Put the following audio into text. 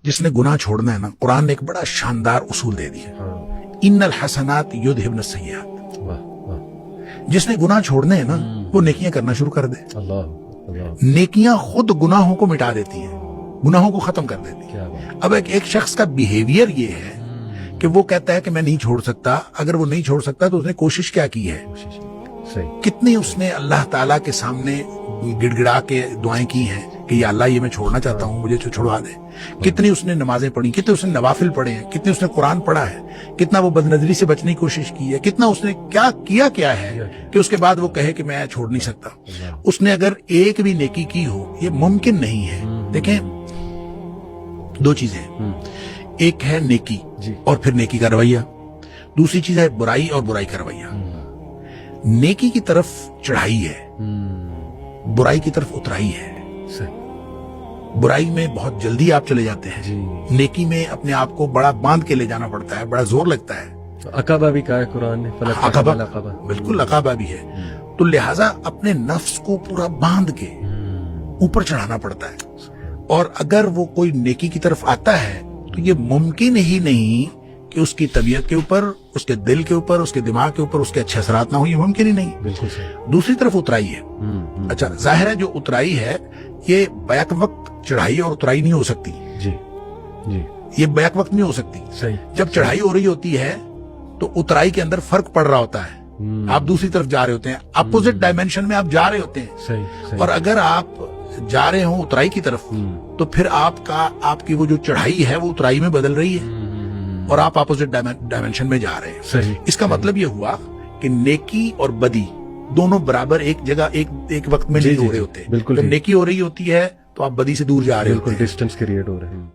جس نے گناہ چھوڑنا ہے نا، قرآن نے ایک بڑا شاندار اصول دے دیا، ان الحسنات یذہبن السیئات، جس نے گناہ چھوڑنے ہیں نا وہ نیکیاں کرنا شروع کر دے۔ نیکیاں خود گناہوں کو مٹا دیتی ہیں، گناہوں کو ختم کر دیتی ہیں۔ اب ایک شخص کا بیہیویئر یہ ہے کہ وہ کہتا ہے کہ میں نہیں چھوڑ سکتا، اگر وہ نہیں چھوڑ سکتا تو اس نے کوشش کیا کی ہے، کتنی اس نے اللہ تعالیٰ کے سامنے گڑ گڑا کے دعائیں کی ہیں کہ یا اللہ یہ میں چھوڑنا چاہتا ہوں، مجھے چھڑوا دے۔ کتنی اس نے نمازیں پڑھی، کتنے اس نے نوافل پڑھے ہیں، کتنے اس نے قرآن پڑھا ہے، کتنا وہ بد نظری سے بچنے کی کوشش کی ہے، کتنا اس نے کیا ہے کہ اس کے بعد وہ کہے کہ میں چھوڑ نہیں سکتا۔ اس نے اگر ایک بھی نیکی کی ہو، یہ ممکن نہیں ہے۔ دیکھیں دو چیزیں، ایک ہے نیکی اور پھر نیکی کا رویہ، دوسری چیز ہے برائی اور برائی کا رویہ۔ نیکی کی طرف چڑھائی ہے، برائی کی طرف اترائی ہے۔ برائی میں بہت جلدی آپ چلے جاتے ہیں، نیکی میں اپنے آپ کو بڑا باندھ کے لے جانا پڑتا ہے، بڑا زور لگتا ہے۔ عقبہ بھی کہا ہے قرآن نے، عقبہ بالکل عقبہ بھی ہے، تو لہٰذا اپنے نفس کو پورا باندھ کے اوپر چڑھانا پڑتا ہے۔ اور اگر وہ کوئی نیکی کی طرف آتا ہے تو یہ ممکن ہی نہیں کہ اس کی طبیعت کے اوپر، اس کے دل کے اوپر، اس کے دماغ کے اوپر اس کے اچھے اثرات نہ ہوں، یہ ممکن ہی نہیں۔ بالکل صحیح۔ دوسری طرف اترائی ہے، اچھا ظاہر ہے جو اترائی ہے یہ بیک وقت چڑھائی اور اترائی نہیں ہو سکتی، یہ بیک وقت نہیں ہو سکتی۔ جب چڑھائی ہو رہی ہوتی ہے تو اترائی کے اندر فرق پڑ رہا ہوتا ہے، آپ دوسری طرف جا رہے ہوتے ہیں، اپوزٹ ڈائمینشن میں آپ جا رہے ہوتے ہیں۔ اور اگر آپ جا رہے ہوں اترائی کی طرف تو پھر آپ کی وہ جو چڑھائی ہے وہ اترائی میں بدل رہی ہے اور آپ اپوزٹ ڈائمینشن میں جا رہے ہیں۔ اس کا مطلب یہ ہوا کہ نیکی اور بدی دونوں برابر ایک جگہ ایک وقت میں نہیں ہو رہے ہوتے۔ جب نیکی ہو رہی ہوتی ہے تو آپ بدی سے دور جا رہے ہوتے ہیں، ڈسٹینس کریٹ ہو رہے ہیں۔